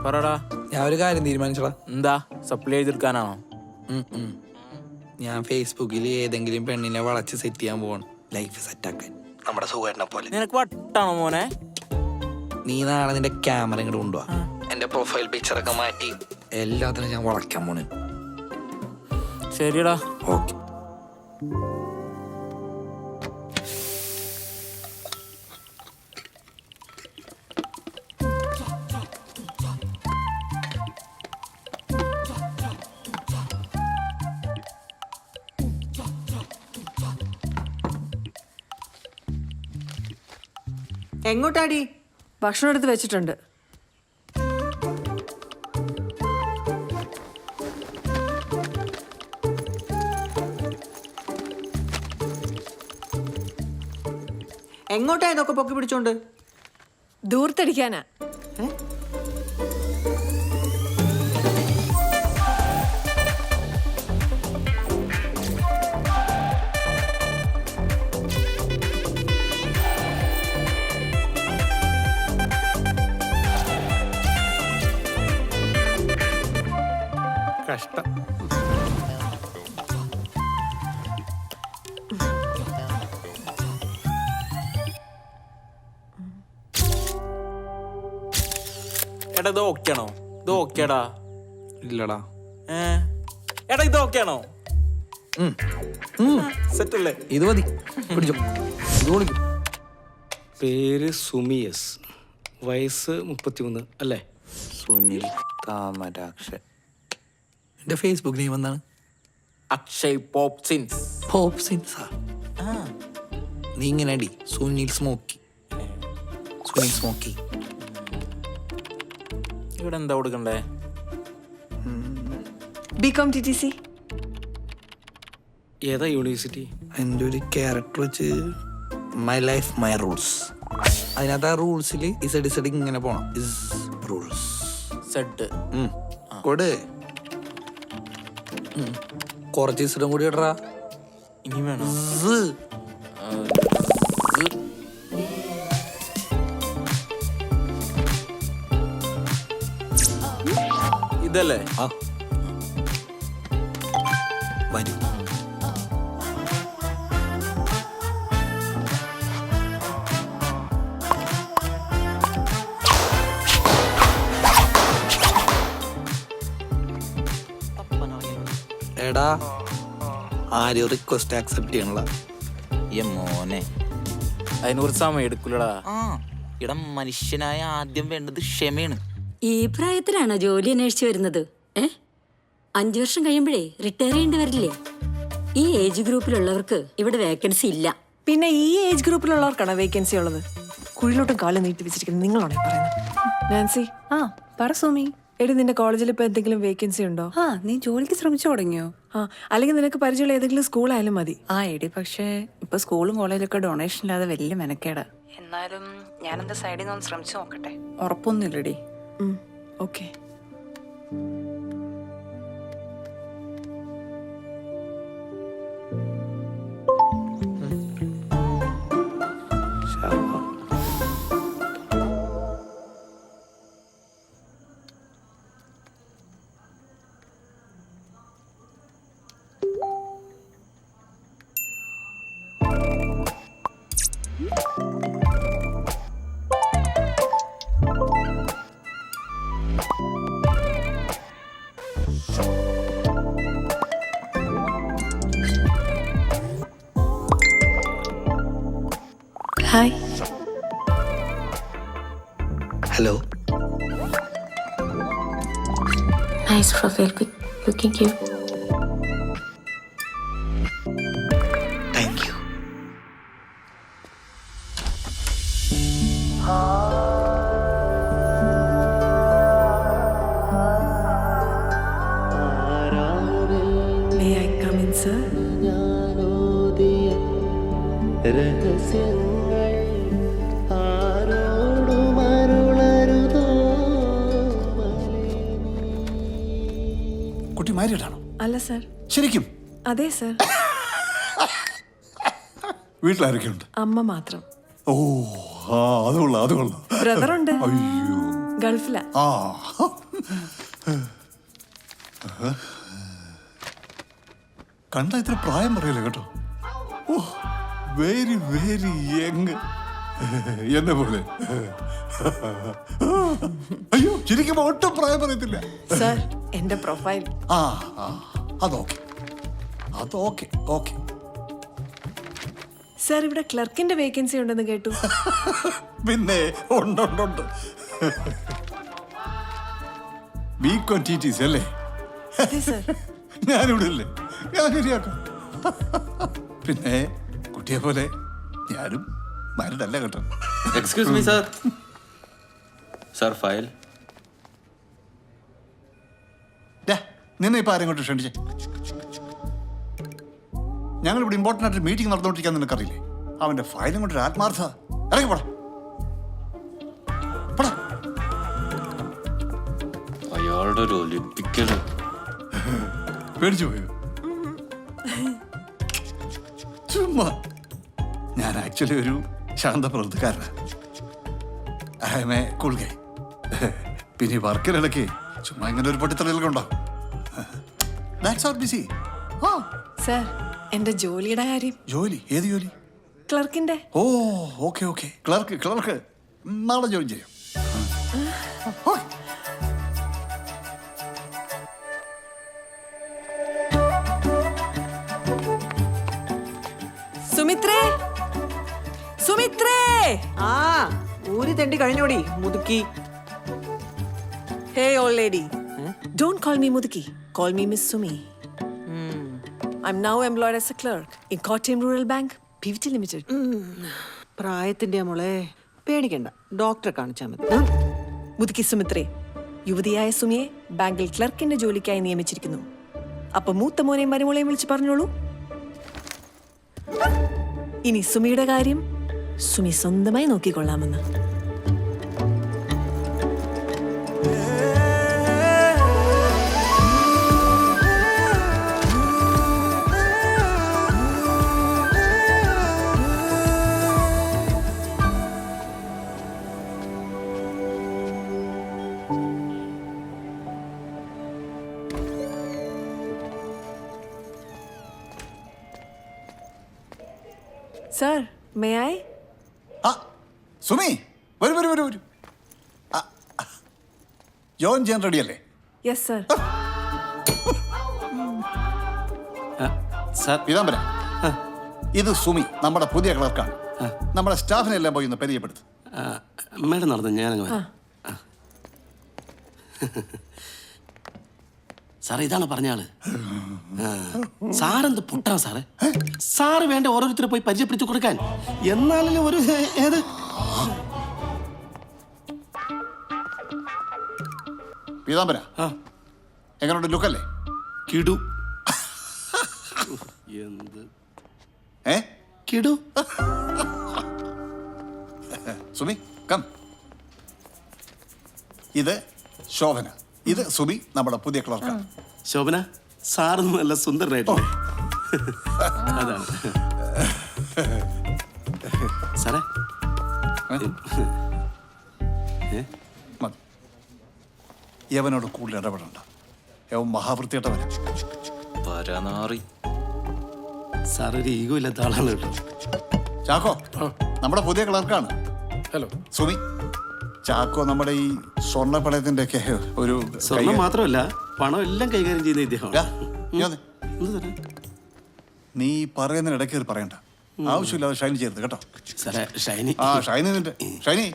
പറടാ. ഞാൻ ഒരു കാര്യം തീരുമാനിച്ചടാ. എന്താ? സപ്ലൈ ചെയ്തെടുക്കാനാണോ? ഞാൻ ഫേസ്ബുക്കിൽ ഏതെങ്കിലും പെണ്ണിനെ വളച്ച് സെറ്റ് ചെയ്യാൻ പോവാണ്. ലൈഫ് സെറ്റാക്കാൻ നമ്മുടെ സുഖേട്ടനെ പോലെ. നിനക്ക് വട്ടാണോ മോനെ? നീ നാളെ നിന്റെ ക്യാമറ ഇങ്ങോട്ട് കൊണ്ടുപോവാ. എന്റെ പ്രൊഫൈൽ പിക്ചറൊക്കെ മാറ്റി എല്ലാത്തിനും ഞാൻ വളയ്ക്കാൻ പോണേ. ശരിടാ. ഓക്കെ. എങ്ങോട്ടാടി? ഭക്ഷണം എടുത്ത് വെച്ചിട്ടുണ്ട്. എങ്ങോട്ടാ ഇതൊക്കെ പൊക്കി പിടിച്ചോണ്ട്? ദൂർത്തടിക്കാനാ. കഷ്ടം. എടാ ഇത് ഓക്കെയാണോ? ഇത് ഓക്കേടാ. ഇല്ലടാ. എടാ ഇത് ഓക്കെയാണോ? സെറ്റ് അല്ലേ? ഇത് മതി. പിടിച്ചോ. ഇത് വിളിക്കും. പേര് സുമിയസ്, വയസ്സ് 33 അല്ലേ? സുനിൽ താമരാക്ഷൻ. എന്റെ ഫേസ്ബുക്ക് നെയിം എന്താണ്? അക്ഷയ് പോപ്സിൻസ്. പോപ്സിൻസാ? നീ ഇങ്ങനെ അടി. സുനിൽ സ്മോക്കി. സുനിൽ സ്മോക്കി. ഇവിടെ എന്താ കൊടുക്കണ്ടേ? BCom TTC. ഏതാ യൂണിവേഴ്സിറ്റി? എൻ്റെ ഒരു ക്യാരക്ടർ വെച്ച് മൈ ലൈഫ് മൈ റൂൾസ്. അതിനകത്ത് ആ റൂൾസിൽ ഇസഡ് ഇങ്ങനെ പോണം. റൂൾസ് സെഡ് കൊട്. കുറച്ച് ഇസഡും കൂടി ഇടറാ. ഇനി വേണോ? ഇതല്ലേ? ആ വരൂ. എടാ ആരും റിക്വസ്റ്റ് ആക്സെപ്റ്റ് ചെയ്യണല്ല. മോനെ അതിന് കുറച്ച് സമയം എടുക്കൂലടാ. ഇടം മനുഷ്യനായ ആദ്യം വേണ്ടത് ക്ഷമയാണ്. ഈ പ്രായത്തിലാണോ ജോലി അന്വേഷിച്ചു വരുന്നത്? 5 വർഷം കഴിയുമ്പോഴേ റിട്ടയർ ചെയ്യേണ്ടി വരില്ലേ? ഈ ഏജ് ഗ്രൂപ്പിലുള്ളവർക്ക് ഇവിടെ വേക്കൻസി ഇല്ല. പിന്നെ ഈ ഏജ് ഗ്രൂപ്പിലുള്ളവർക്കാണ് വേക്കൻസി ഉള്ളത്. കുഴിലോട്ടും കാലം നീട്ടി വെച്ചിരിക്കുന്നത് നിങ്ങളാണോ പറയുന്നത്? നാൻസി. പറ സുമി. എടി, നിന്റെ കോളേജിൽ ഇപ്പൊ എന്തെങ്കിലും വേക്കൻസി ഉണ്ടോ? നീ ജോലിക്ക് ശ്രമിച്ചു തുടങ്ങിയോ? അല്ലെങ്കിൽ നിനക്ക് പരിചയമുള്ള ഏതെങ്കിലും സ്കൂളായാലും മതി. എടി, പക്ഷേ ഇപ്പൊ സ്കൂളും കോളേജൊക്കെ ഡൊണേഷൻ ഇല്ലാതെ വലിയ മെനക്കേടാ. എന്നാലും ഞാനെന്താ സൈഡിൽ നിന്ന് ശ്രമിച്ചു നോക്കട്ടെ. ഉറപ്പൊന്നുമില്ലടി. Okay. Hi. Hello. Nice profile pic. Looking cute. Thank you. May I come in, sir? കുട്ടി മാരീഡാണോ? അല്ല സർ. ശരിക്കും? അതെ സർ. വീട്ടിലാരൊക്കെയുണ്ട്? അമ്മ മാത്രം. ഓ, അത് കൊള്ളാം, അത് കൊള്ളാം. ബ്രദറുണ്ട്. അയ്യോ, ഗൾഫിലാ. ആ കണ്ട ഇത്ര പ്രായം പറയില്ല കേട്ടോ. ഓ വെരി വെരി യങ്, എന്നെ പോലെ. അയ്യോ ശരിക്കും ഒട്ടും പ്രായം പറയത്തില്ല. സർ എന്റെ പ്രൊഫൈൽ. ആ ആ, അതോക്കെ അതോക്കെ ഓക്കെ. സർ ഇവിടെ ക്ലർക്കിന്റെ വേക്കൻസി ഉണ്ടെന്ന് കേട്ടു. പിന്നെ ഉണ്ട്. ബികോം TTC അല്ലേ? അതെ സർ. ഞാനിവിടെ ഇല്ലേ, ഞാൻ ശരിയാക്കാം. പിന്നെ കുട്ടിയെ പോലെ ഞാനും മാരിഡല്ല കേട്ടോ. Excuse me sir. Sir file. നിന്നെ ഇപ്പൊ ആരെയും കൊണ്ട് ക്ഷണിച്ചേ? ഞങ്ങളിവിടെ ഇമ്പോർട്ടൻ്റ് ആയിട്ട് മീറ്റിംഗ് നടന്നുകൊണ്ടിരിക്കാൻ നിനക്കറിയില്ലേ? അവന്റെ ഫയലും കൊണ്ട് ഒരു ആത്മാർത്ഥ. ഇറങ്ങി പോടാ. അയാളുടെ ഒരു ഒലിപ്പിക്കല്. പേടിച്ചു പോയോ? ചുമ്മാ. ഞാൻ ആക്ച്വലി ഒരു ശാന്ത പ്രവൃത്തിക്കാരനാണ്. I'm a cool guy. പിന്നെ ഈ വർക്കിനിടയ്ക്ക് ചുമ്മാ ഇങ്ങനെ ഒരു പൊട്ടിത്തെളികളൊക്കെ ഉണ്ടാവും. That's our busy. ആ സർ എന്റെ ജോലിയുടെ കാര്യം. ജോലി? ഏത് ജോലി? ക്ലർക്കിന്റെ. Oh okay okay. ക്ലർക്ക് നാളെ ജോയിൻ ചെയ്യാം. സുമിത്രേ, സുമിത്രേ. ആ ഊരി തെണ്ടി കഴിഞ്ഞോടി മുതുക്കി. Hey old lady, don't call me Mudiki. Call me Miss Sumi. I'm now employed as a clerk in Kottayam Rural Bank, PVT Limited. പ്രായത്തിന്റെ മോളെ പേടിക്കണ്ട, ഡോക്ടറെ കാണിച്ചാൽ മതി. മുതുക്കി സുമിത്രേ, യുവതിയായ സുമിയെ ബാങ്കിൽ ക്ലർക്കിന്റെ ജോലിക്കായി നിയമിച്ചിരിക്കുന്നു. അപ്പൊ മൂത്ത മോനെയും മരുമോളെയും വിളിച്ച് പറഞ്ഞോളൂ. ഇനി സുമിയുടെ കാര്യം സുമി സ്വന്തമായി നോക്കിക്കൊള്ളാമെന്ന്. Sir may I? ആ സുമി വരൂ. ജോയിൻ ചെയ്യാൻ റെഡി അല്ലേ? Yes sir. സാർ പീതാംബര, ഇത് സുമി നമ്മുടെ പുതിയ ക്ലർക്കാണ്. നമ്മുടെ സ്റ്റാഫിനെ എല്ലാം പോയി ഒന്ന് പരിചയപ്പെടുത്തും. മേഡം നടന്നു, ഞാനങ്ങ് വരാം. സാറേ ഇതാണ് പറഞ്ഞ ആള്. സാറെന്ത് പൊട്ടാ സാറേ? സാറ് വേണ്ട ഓരോരുത്തരെ പോയി പരിചയപ്പെടുത്തി കൊടുക്കാൻ. എന്നാലല്ലേ ഒരു ഏത് പീതാംബര എങ്ങനെയുണ്ട്? ലുക്കല്ലേ? കിടു. എന്ത് ഏ കിടു? സുമി കം. ഇത് ശോഭന, ഇത് സുമി നമ്മുടെ പുതിയ ക്ലർക്കാണ്. ശോഭന, സാറൊന്നും നല്ല സുന്ദരനായിട്ടില്ലേ? അതാണ് സാറേ. മതി, യവനോട് കൂടുതൽ ഇടപെടണ്ട. യവൻ മഹാവൃത്തിയിട്ടവനാ. പരനാറി. സാറൊരു ഈഗോ ഇല്ലാത്ത ആളാണ് കേട്ടോ. ചാക്കോ നമ്മുടെ പുതിയ ക്ലർക്കാണ്. ഹലോ സുമി. ചാക്കോ നമ്മുടെ ഈ സ്വർണ്ണ പണയത്തിന്റെ ഒക്കെ ഒരു സ്വർണം മാത്രമല്ല പണം എല്ലാം കൈകാര്യം ചെയ്യുന്ന ഇദ്ദേഹം. നീ പറയുന്നതിന് ഇടയ്ക്ക് കയറി പറയണ്ട. ആവശ്യമില്ലാതെ ഷൈനി ചേർത്ത് കേട്ടോ. സാറേ ഷൈനി. ആ ഷൈനി നിന്റെ ഷൈനി.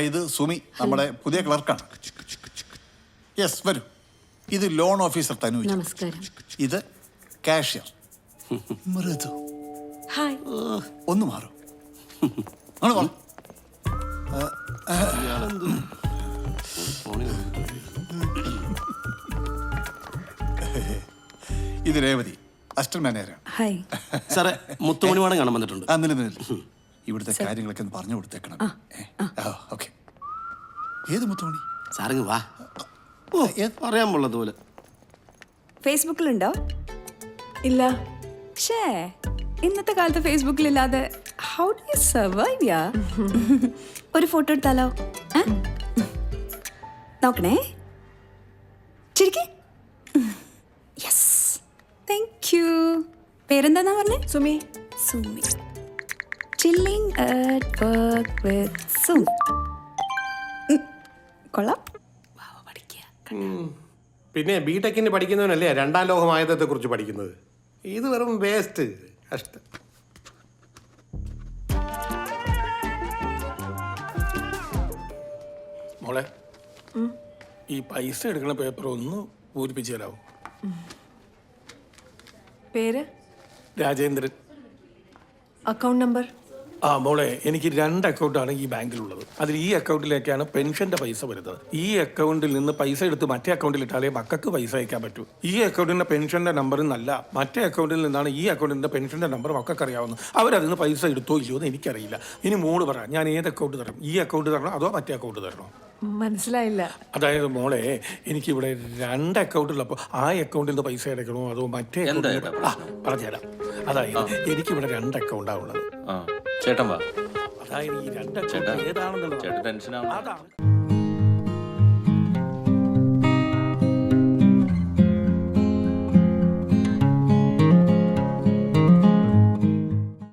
ഇത് സുമി നമ്മുടെ പുതിയ ക്ലർക്കാണ്. യെസ് വരൂ. ഇത് ലോൺ ഓഫീസർ തനു. നമസ്കാരം. ഇത് കാഷ്യർ മൃദു. ഹായ്. ഒന്ന് മാറും. ആണ് പറ. ഇത് രേവതി, അസിസ്റ്റന്റ് മാനേജറാണ്. ഹായ്. സാറേ മുത്തുമണിവാടം കാണാൻ വന്നിട്ടുണ്ട്. ഇവിടുത്തെ കാര്യങ്ങളൊക്കെ ഒന്ന് പറഞ്ഞു കൊടുത്തേക്കണം. ഓക്കെ. ഏത് മുത്തുമണി? സാറിങ് വാ. ഓ പറയാൻ പോളത് പോലെ. ഫേസ്ബുക്കിലുണ്ടോ? ഇല്ല. ഷേ, ഇന്നത്തെ കാലത്ത് ഫേസ്ബുക്കിലില്ലാതെ how do you survive yeah? ഒരു ഫോട്ടോ എടുത്താലോ? നോക്കണേ ശരിക്കും യെസ് താങ്ക് യു പേരെന്താന്നാ പറഞ്ഞേ Sumi Sumi chilling at work with Sumi കൊള്ളാം പിന്നെ ബിടെക്കിന് പഠിക്കുന്നവനല്ലേ രണ്ടാം ലോകമായുധത്തെ കുറിച്ച് പഠിക്കുന്നത്. ഇത് വെറും വേസ്റ്റ്. കഷ്ടം. മോളെ ഈ പൈസ എടുക്കുന്ന പേപ്പർ ഒന്ന് പൂരിപ്പിച്ചു തരാമോ? പേര് രാജേന്ദ്രൻ. അക്കൗണ്ട് നമ്പർ ആ മോളെ, എനിക്ക് 2 അക്കൗണ്ടാണ് ഈ ബാങ്കിലുള്ളത്. അതിൽ ഈ അക്കൗണ്ടിലേക്കാണ് പെൻഷന്റെ പൈസ വരുന്നത്. ഈ അക്കൗണ്ടിൽ നിന്ന് പൈസ എടുത്ത് മറ്റേ അക്കൗണ്ടിൽ ഇട്ടാലേ മക്കൾക്ക് പൈസ അയക്കാൻ പറ്റൂ. ഈ അക്കൗണ്ടിന്റെ പെൻഷന്റെ നമ്പർ നല്ല മറ്റേ അക്കൗണ്ടിൽ നിന്നാണ് ഈ അക്കൗണ്ടിന്റെ പെൻഷന്റെ നമ്പർ മക്കൾക്ക് അറിയാവുന്നത്. അവരതിൽ നിന്ന് പൈസ എടുത്തോ ഇല്ലയോ എന്ന് എനിക്കറിയില്ല. ഇനി മോള് പറ, ഞാൻ ഏത് അക്കൗണ്ട് തരണം? ഈ അക്കൗണ്ട് തരണോ അതോ മറ്റേ അക്കൗണ്ട് തരണോ? മനസ്സിലായില്ല. അതായത് മോളെ, എനിക്കിവിടെ 2 അക്കൗണ്ടുള്ളപ്പോൾ ആ അക്കൗണ്ടിൽ നിന്ന് പൈസ അടയ്ക്കണോ അതോ മറ്റേ പറഞ്ഞുതരാം. അതായത് എനിക്കിവിടെ 2 അക്കൗണ്ടാണ് ഉള്ളത്. ചേട്ടൻ വാ. അതായത് ഈ 2 അക്കൗണ്ട് ഏതാണെന്നുള്ളത് ചേട്ടൻ ടെൻഷൻ ആവണ്ട. അതാണ്